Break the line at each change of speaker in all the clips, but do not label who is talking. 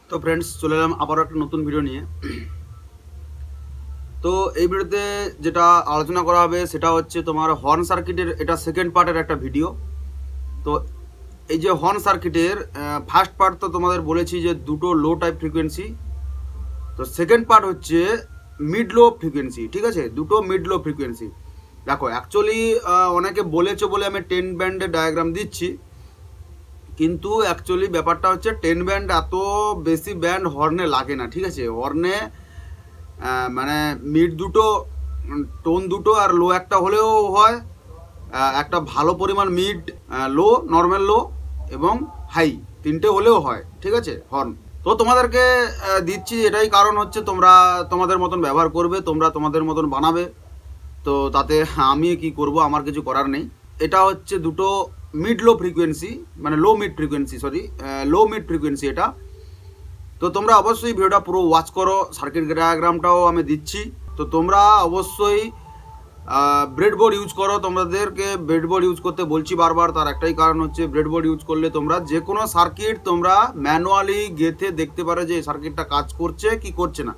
তো ফ্রেন্ডস, চলে এলাম আবারও একটা নতুন ভিডিও নিয়ে। তো এই ভিডিওতে যেটা আলোচনা করা হবে সেটা হচ্ছে তোমার হর্ন সার্কিটের, এটা সেকেন্ড পার্টের একটা ভিডিও। তো এই যে হর্ন সার্কিটের ফার্স্ট পার্ট তো তোমাদের বলেছি যে দুটো লো টাইপ ফ্রিকোয়েন্সি, তো সেকেন্ড পার্ট হচ্ছে মিড লো ফ্রিকোয়েন্সি। ঠিক আছে, দুটো মিড লো ফ্রিকোয়েন্সি। দেখো অ্যাকচুয়ালি অনেকে বলেছে বলে আমি 10 ব্যান্ডের ডায়াগ্রাম দিচ্ছি, কিন্তু অ্যাকচুয়ালি ব্যাপারটা হচ্ছে 10 ব্যান্ড এত বেশি ব্যান্ড হর্নে লাগে না। ঠিক আছে, হর্নে মানে মিড দুটো, টোন দুটো আর লো একটা হলেও হয়, একটা ভালো পরিমাণ মিড, লো, নর্মাল লো এবং হাই তিনটে হলেও হয়। ঠিক আছে, হর্ন তো তোমাদেরকে দিচ্ছি, এটাই কারণ হচ্ছে তোমরা তোমাদের মতন ব্যবহার করবে, তোমরা তোমাদের মতন বানাবে। তো তাতে আমি কি করব, আমার কিছু করার নেই। এটা হচ্ছে দুটো মিড লো ফ্রিকোয়েন্সি, মানে লো মিড ফ্রিকোয়েন্সি, সরি লো মিড ফ্রিকোয়েন্সি এটা। তো তোমরা অবশ্যই ভিডিওটা পুরো ওয়াচ করো, সার্কিট ডায়াগ্রামটাও আমি দিচ্ছি। তো তোমরা অবশ্যই ব্রেডবোর্ড ইউজ করো। তোমাদেরকে ব্রেডবোর্ড ইউজ করতে বলছি বারবার, তার একটাই কারণ হচ্ছে ব্রেডবোর্ড ইউজ করলে তোমরা যে কোনো সার্কিট তোমরা ম্যানুয়ালি গেথে দেখতে পারো যে এই সার্কিটটা কাজ করছে কি করছে না।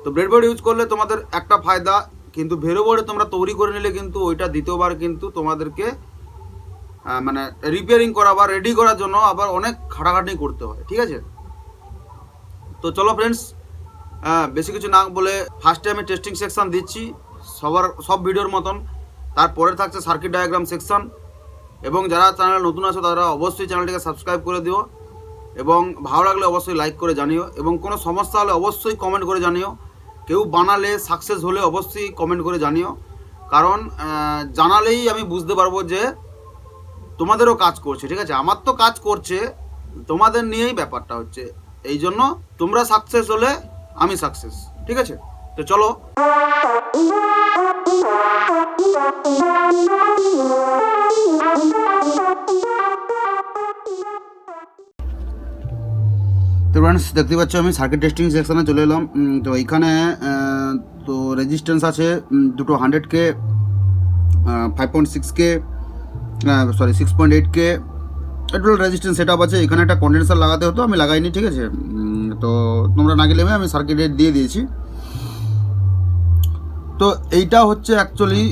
তো ব্রেডবোর্ড ইউজ করলে তোমাদের একটা ফায়দা, কিন্তু ব্রেডবোর্ডে তোমরা তৈরি করে নিলে কিন্তু ওইটা দ্বিতীয়বার কিন্তু তোমাদেরকে মানে রিপেয়ারিং করা বা রেডি করার জন্য আবার অনেক খাটাখাটি করতে হয়। ঠিক আছে, তো চলো ফ্রেন্ডস, বেশি কিছু না বলে ফার্স্টে আমি টেস্টিং সেকশন দিচ্ছি সব ভিডিওর মতন, তারপরে থাকছে সার্কিট ডায়াগ্রাম সেকশন। এবং যারা চ্যানেলে নতুন আছো তারা অবশ্যই চ্যানেলটিকে সাবস্ক্রাইব করে দিও, এবং ভালো লাগলে অবশ্যই লাইক করে জানিও, এবং কোনো সমস্যা হলে অবশ্যই কমেন্ট করে জানিও। কেউ বানালে সাকসেস হলে অবশ্যই কমেন্ট করে জানিও, কারণ জানালেই আমি বুঝতে পারবো যে তোমাদেরও কাজ করছে। ঠিক আছে, আমার তো কাজ করছে, তোমাদের নিয়েই ব্যাপারটা হচ্ছে, এই জন্য তোমরা সাকসেস হলে আমি সাকসেস। ঠিক আছে, তো চলো। তো ফ্রেন্ডস, দেখতে পাচ্ছ আমি সার্কিট টেস্টিং সেকশনে চলে এলাম। তো এইখানে তো রেজিস্ট্যান্স আছে দুটো 100K, 5.6K, sorry 6.8K, total resistance set up আছে। এখানে একটা কন্ডেন্সার লাগাতে হতো, আমি লাগাইনি। ঠিক আছে, তো তোমরা না গেলে আমি সার্কিটে দিয়ে দিয়েছি। তো এইটা হচ্ছে অ্যাকচুয়ালি,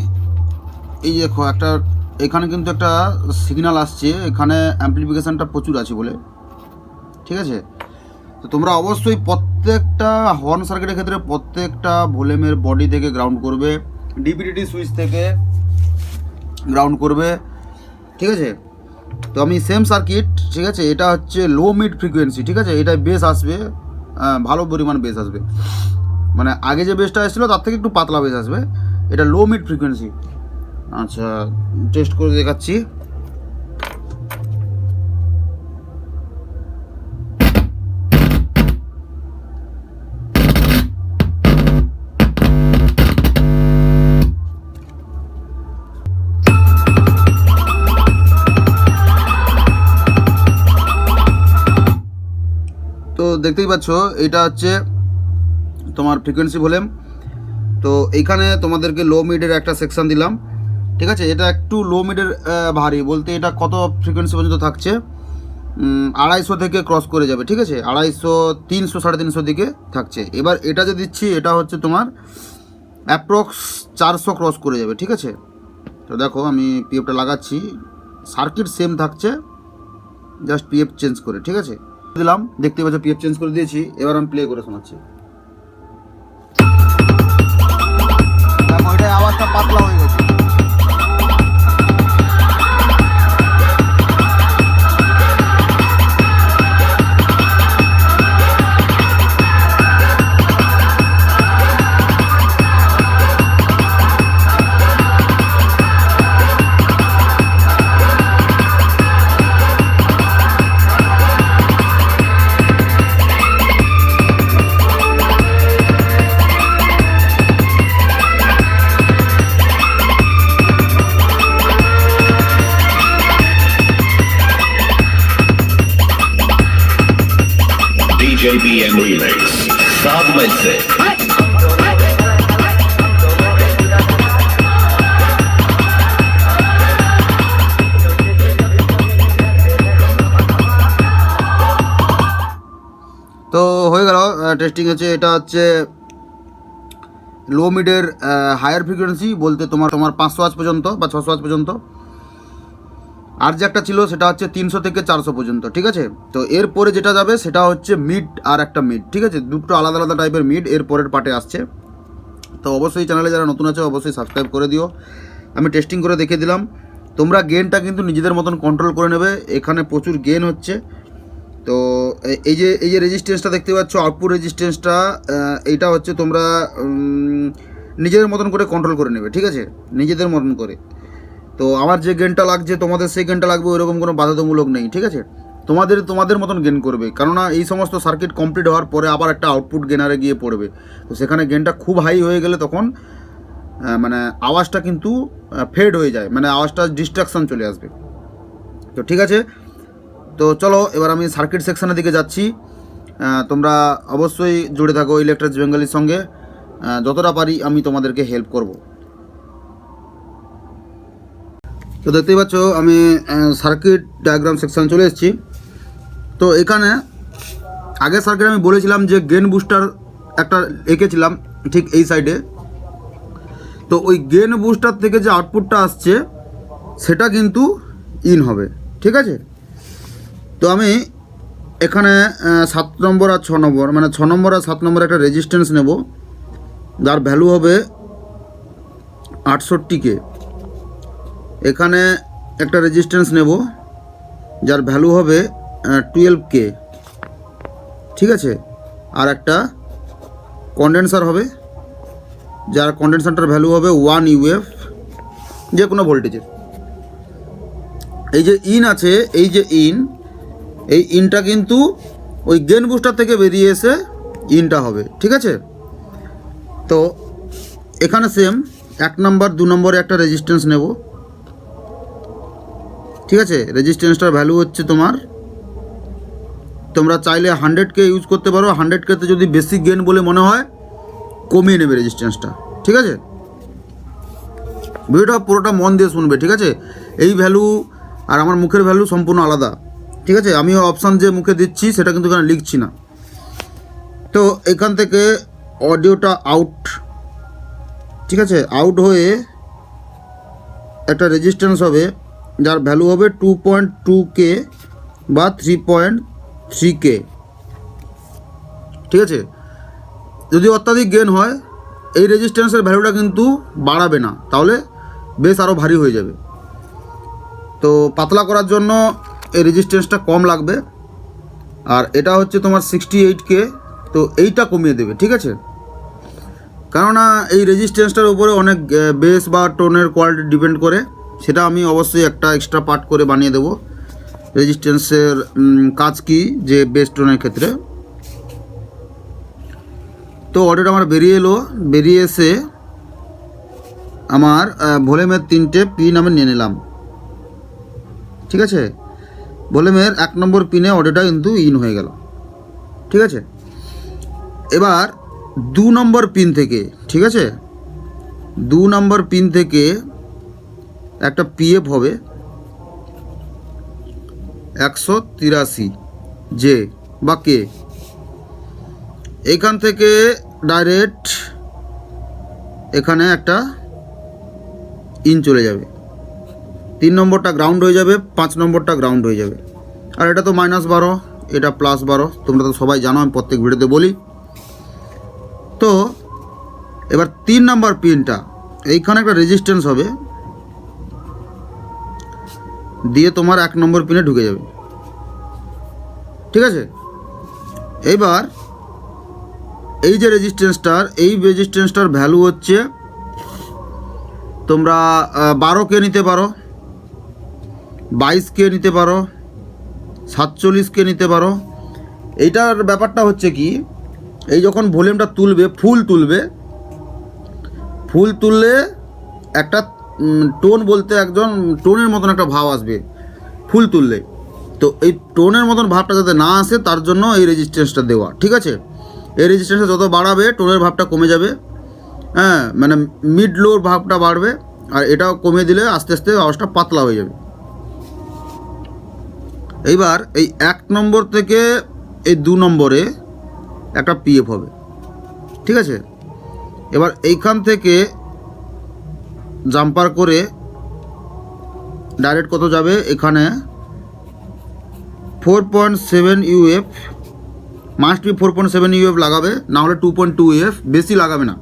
এই দেখো একটা এখানে কিন্তু একটা সিগন্যাল আসছে, এখানে অ্যাম্প্লিফিকেশানটা প্রচুর আছে বলে। ঠিক আছে, তো তোমরা অবশ্যই প্রত্যেকটা হর্ন সার্কিটের ক্ষেত্রে প্রত্যেকটা ভলিউমের বডি থেকে গ্রাউন্ড করবে, ডিপিডিটি সুইচ থেকে গ্রাউন্ড করবে। ঠিক আছে, তো আমি সেম সার্কিট, ঠিক আছে, এটা হচ্ছে লো মিড ফ্রিকোয়েন্সি। ঠিক আছে, এটাই বেস আসবে, ভালো পরিমাণ বেস আসবে, মানে আগে যে বেসটা এসেছিলো তার থেকে একটু পাতলা বেস আসবে। এটা লো মিড ফ্রিকোয়েন্সি। আচ্ছা, টেস্ট করে দেখাচ্ছি। তো দেখতেই পাচ্ছ এটা হচ্ছে তোমার ফ্রিকোয়েন্সি ভলিউম। তো এইখানে তোমাদেরকে লো মিডের একটা সেকশন দিলাম। ঠিক আছে, এটা একটু লো মিডের ভারী, বলতে এটা কত ফ্রিকোয়েন্সি পর্যন্ত থাকছে, 250 থেকে ক্রস করে যাবে। ঠিক আছে, 250, 300, 350 দিকে থাকছে। এবার এটা যে দিচ্ছি এটা হচ্ছে তোমার অ্যাপ্রক্স 400 ক্রস করে যাবে। ঠিক আছে, তো দেখো আমি পিএফটা লাগাচ্ছি, সার্কিট সেম থাকছে, জাস্ট পিএফ চেঞ্জ করে। ঠিক আছে, দিলাম, দেখতে পাচ্ছ পিএফ চেঞ্জ করে দিয়েছি। এবার আমি প্লে করে শোনাচ্ছি। দেখো এটা আওয়াজটা পাতলা হয়ে গেছে।
JBM Remix, साथ में से
তো হয়ে গেল টেস্টিং হচ্ছে, এটা হচ্ছে লো মিডের হায়ার ফ্রিকোয়েন্সি বলতে তোমার 500 ওয়াট পর্যন্ত বা 600 ওয়াট পর্যন্ত। আর যে একটা ছিল সেটা হচ্ছে 300 থেকে 400 পর্যন্ত, ঠিক আছে। তো এরপরে যেটা যাবে সেটা হচ্ছে মিড আর একটা মিড, ঠিক আছে, দুটো আলাদা আলাদা টাইপের মিড এর পরের পার্টে আসছে। তো অবশ্যই চ্যানেলে যারা নতুন আছে অবশ্যই সাবস্ক্রাইব করে দিও। আমি টেস্টিং করে দেখে দিলাম, তোমরা গেনটা কিন্তু নিজেদের মতন কন্ট্রোল করে নেবে, এখানে প্রচুর গেন হচ্ছে। তো এই যে রেজিস্ট্যান্সটা দেখতে পাচ্ছ, আউটপুট রেজিস্ট্যান্সটা, এইটা হচ্ছে তোমরা নিজেদের মতন করে কন্ট্রোল করে নেবে, ঠিক আছে, নিজেদের মতন করে। তো আমার যে গেনটা লাগছে তোমাদের সেই গেনটা লাগবে, ওইরকম কোনো বাধ্যতামূলক নেই, ঠিক আছে। তোমাদের মতন গেন করবে, কেননা এই সমস্ত সার্কিট কমপ্লিট হওয়ার পরে আবার একটা আউটপুট গেনারে গিয়ে পড়বে। তো সেখানে গেনটা খুব হাই হয়ে গেলে তখন মানে আওয়াজটা কিন্তু ফেড হয়ে যায়, মানে আওয়াজটা ডিস্ট্রাকশান চলে আসবে। তো ঠিক আছে, তো চলো এবার আমি সার্কিট সেকশানের দিকে যাচ্ছি। তোমরা অবশ্যই জুড়ে থাকো ইলেকট্রাজ বেঙ্গলির সঙ্গে, যতটা পারি আমি তোমাদেরকে হেল্প করব। তো দেখতেই পাচ্ছ আমি সার্কিট ডায়াগ্রাম সেকশান চলে এসেছি। তো এখানে আগের সার্কিট আমি বলেছিলাম যে গেন বুস্টার একটা এঁকেছিলাম ঠিক এই সাইডে। তো ওই গেন বুস্টার থেকে যে আউটপুটটা আসছে সেটা কিন্তু ইন হবে, ঠিক আছে। তো আমি এখানে 7 নম্বর আর 6 নম্বর, মানে 6 নম্বর আর 7 নম্বর একটা রেজিস্ট্যান্স নেব, যার ভ্যালু হবে 68K। এখানে একটা রেজিস্ট্যান্স নেব যার ভ্যালু হবে 12K, ঠিক আছে। আর একটা কন্ডেন্সার হবে যার কন্ডেন্সারটার ভ্যালু হবে 1 UF, যে কোনো ভোল্টেজের। এই যে ইন আছে, এই যে এই ইনটা কিন্তু ওই গেন বুস্টার থেকে বেরিয়ে এসে ইনটা হবে, ঠিক আছে। তো এখানে সেম 1 নম্বর 2 নম্বরে একটা রেজিস্ট্যান্স নেব, ঠিক আছে। রেজিস্ট্যান্সটার ভ্যালু হচ্ছে তোমরা চাইলে 100K ইউজ করতে পারো, 100Kতে যদি বেসিক গেন বলে মনে হয় কমিয়ে নেবে রেজিস্ট্যান্সটা, ঠিক আছে। ভিডিওটা পুরোটা মন দিয়ে শুনবে, ঠিক আছে। এই ভ্যালু আর আমার মুখের ভ্যালু সম্পূর্ণ আলাদা, ঠিক আছে। আমিও অপশান যে মুখে দিচ্ছি সেটা কিন্তু এখানে লিখছি না। তো এখান থেকে অডিওটা আউট, ঠিক আছে, আউট হয়ে একটা রেজিস্ট্যান্স হবে যার ভ্যালু হবে 2.2K বা 3.3K, ঠিক আছে। যদি অত্যাধিক গেন হয় এই রেজিস্ট্যান্সের ভ্যালুটা কিন্তু বাড়াবে না, তাহলে বেশ আরও ভারী হয়ে যাবে। তো পাতলা করার জন্য এই রেজিস্ট্যান্সটা কম লাগবে। আর এটা হচ্ছে তোমার 68K, তো এইটা কমিয়ে দেবে, ঠিক আছে। কেননা এই রেজিস্ট্যান্সটার উপরে অনেক বেস বা টোনের কোয়ালিটি ডিপেন্ড করে, সেটা আমি অবশ্যই একটা এক্সট্রা পার্ট করে বানিয়ে দেবো রেজিস্ট্যান্সের কাজ কি যে বেস টোনের ক্ষেত্রে। তো অডিওটা আমার বেরিয়ে এসে আমার ভলিউমের 3টে পিন আমি নিয়ে নিলাম, ঠিক আছে। ভলিউমের 1 নম্বর পিনে অডিওটা কিন্তু ইন হয়ে গেল, ঠিক আছে। এবার 2 নম্বর পিন থেকে, ঠিক আছে, 2 নম্বর পিন থেকে একটা PF হবে 183 J বা K। এইখান থেকে ডাইরেক্ট এখানে একটা ইন চলে যাবে, 3 নম্বরটা গ্রাউন্ড হয়ে যাবে, 5 নম্বরটা গ্রাউন্ড হয়ে যাবে। আর এটা তো -12, এটা +12, তোমরা তো সবাই জানো, আমি প্রত্যেক ভিডিওতে বলি। তো এবার 3 নম্বর পিনটা এইখানে একটা রেজিস্ট্যান্স হবে, দিয়ে তোমার 1 নম্বর পিনে ঢুকে যাবে, ঠিক আছে। এইবার এই যে রেজিস্ট্যান্সটার ভ্যালু হচ্ছে তোমরা 12K নিতে পারো, 22K নিতে পারো, 47K নিতে পারো। এইটার ব্যাপারটা হচ্ছে কি, এই যখন ভলিউমটা তুলবে, ফুল তুললে একটা টোন বলতে একজন টোনের মতন একটা ভাব আসবে ফুল তুললে। তো এই টোনের মতন ভাবটা যাতে না আসে তার জন্য এই রেজিস্ট্যান্সটা দেওয়া, ঠিক আছে। এই রেজিস্ট্যান্সটা যত বাড়াবে টোনের ভাবটা কমে যাবে, হ্যাঁ, মানে মিড লোর ভাবটা বাড়বে। আর এটাও কমিয়ে দিলে আস্তে আস্তে আওয়াজটা পাতলা হয়ে যাবে। এইবার এই 1 নম্বর থেকে এই 2 নম্বরে একটা পিএফ হবে, ঠিক আছে। এবার এইখান থেকে জাম্পার করে ডাইরেক্ট কত যাবে, এখানে 4.7 ইউএফ, মাস্ট বি 4.7 ইউএফ লাগাবে, না হলে 2.2 ইউএফ, বেশি লাগাবে না।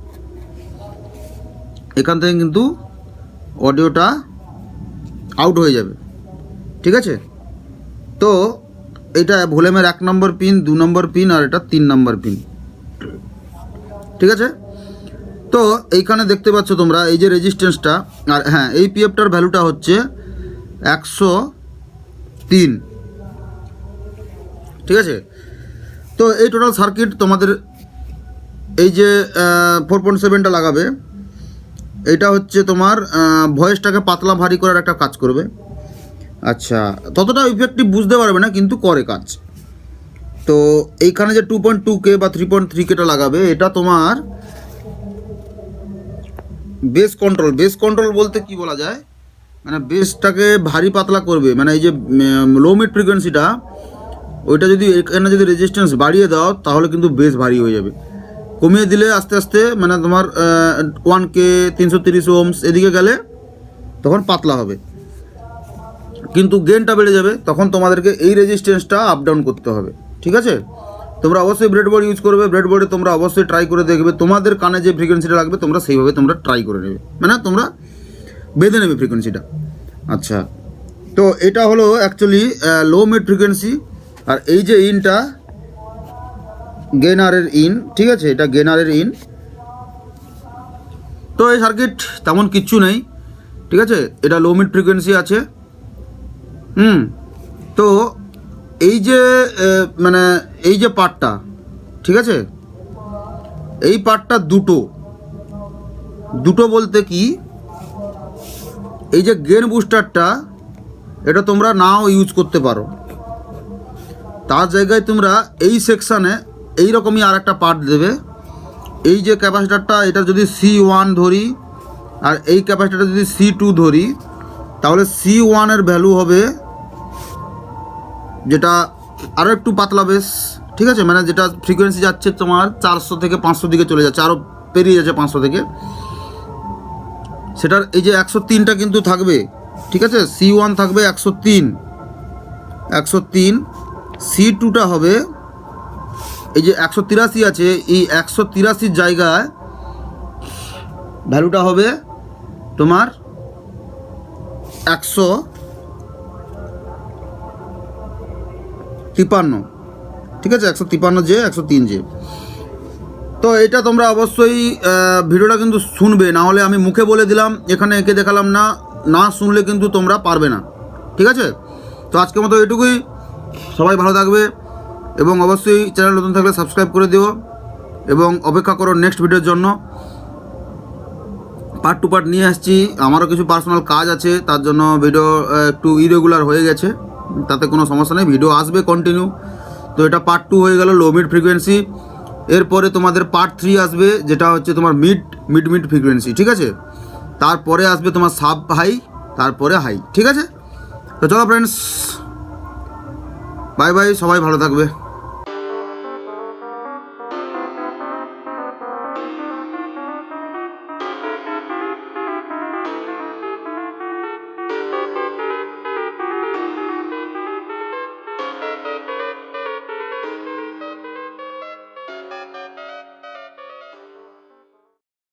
এখান থেকে কিন্তু অডিওটা আউট হয়ে যাবে, ঠিক আছে। তো এটা ভলিউমের 1 নম্বর পিন, 2 নম্বর পিন, আর এটা 3 নম্বর পিন, ঠিক আছে। তো এইখানে দেখতে পাচ্ছ তোমরা এই যে রেজিস্ট্যান্সটা, আর হ্যাঁ এই পিএফটার ভ্যালুটা হচ্ছে 103, ঠিক আছে। তো এই টোটাল সার্কিট তোমাদের এই যে 4.7টা লাগাবে, এটা হচ্ছে তোমার ভয়েসটাকে পাতলা ভারী করার একটা কাজ করবে। আচ্ছা, ততটা ইফেক্টিভ বুঝতে পারবে না, কিন্তু করে কাজ। তো এইখানে যে 2.2K বা 3.3Kটা লাগাবে, এটা তোমার বেস কন্ট্রোল। বেস কন্ট্রোল বলতে কি বলা যায়, মানে বেসটাকে ভারী পাতলা করবে, মানে এই যে লো মিড ফ্রিকোয়েন্সিটা, ওইটা যদি এখানে যদি রেজিস্ট্যান্স বাড়িয়ে দাও তাহলে কিন্তু বেস ভারী হয়ে যাবে। কমিয়ে দিলে আস্তে আস্তে মানে তোমার 1K 330 ওহমস এদিকে গেলে তখন পাতলা হবে, কিন্তু গেনটা বেড়ে যাবে, তখন তোমাদেরকে এই রেজিস্ট্যান্সটা আপ ডাউন করতে হবে, ঠিক আছে। তোমরা অবশ্যই ব্রেডবোর্ড ইউজ করবে, ব্রেডবোর্ডে তোমরা অবশ্যই ট্রাই করে দেখবে, তোমাদের কানে যে ফ্রিকোয়েন্সিটা লাগবে তোমরা সেইভাবে তোমরা ট্রাই করে নেবে, মানে তোমরা বেঁধে নেবে ফ্রিকোয়েন্সিটা। আচ্ছা, তো এটা হলো অ্যাকচুয়ালি লো মিড ফ্রিকোয়েন্সি, আর এই যে ইনটা গেনারের ইন, ঠিক আছে, এটা গেনারের ইন। তো এই সার্কিট তেমন কিচ্ছু নেই, ঠিক আছে, এটা লো মিড ফ্রিকোয়েন্সি আছে। তো এই যে মানে এই যে পার্টটা, ঠিক আছে, এই পার্টটা দুটো বলতে কি, এই যে গেন বুস্টারটা, এটা তোমরা নাও ইউজ করতে পারো, তার জায়গায় তোমরা এই সেকশানে এইরকমই আর একটা পার্ট দেবে। এই যে ক্যাপাসিটারটা, এটা যদি C1 ধরি আর এই ক্যাপাসিটারটা যদি C2 ধরি, তাহলে C1 এর ভ্যালু হবে যেটা আরও একটু পাতলা বেস, ঠিক আছে, মানে যেটা ফ্রিকোয়েন্সি যাচ্ছে তোমার 400 থেকে 500 দিকে চলে যাচ্ছে, আরও পেরিয়ে যাচ্ছে 500 থেকে, সেটার এই যে 103টা কিন্তু থাকবে, ঠিক আছে। C1 থাকবে 103, C2টা হবে এই যে 183 আছে, এই 183 জায়গায় ভ্যালুটা হবে তোমার 153, ঠিক আছে, 153J 103J। তো এটা তোমরা অবশ্যই ভিডিওটা কিন্তু শুনবে, না হলে আমি মুখে বলে দিলাম, এখানে এঁকে দেখালাম না, না শুনলে কিন্তু তোমরা পারবে না, ঠিক আছে। তো আজকের মতো এটুকুই, সবাই ভালো থাকবে, এবং অবশ্যই চ্যানেল নতুন থাকলে সাবস্ক্রাইব করে দিও, এবং অপেক্ষা করো নেক্সট ভিডিওর জন্য। পার্ট টু পার্ট নিয়ে আসছি, আমারও কিছু পার্সোনাল কাজ আছে, তার জন্য ভিডিও একটু ইরেগুলার হয়ে গেছে, তাতে কোনো সমস্যা নেই, ভিডিও আসবে কন্টিনিউ। তো এটা পার্ট 2 হয়ে গেল লো মিড ফ্রিকোয়েন্সি, এরপরে তোমাদের পার্ট 3 আসবে, যেটা হচ্ছে তোমার মিড ফ্রিকোয়েন্সি, ঠিক আছে। তারপরে আসবে তোমার সাব হাই, তারপরে হাই, ঠিক আছে। তো চলো ফ্রেন্ডস, বাই বাই, সবাই ভালো থাকবে।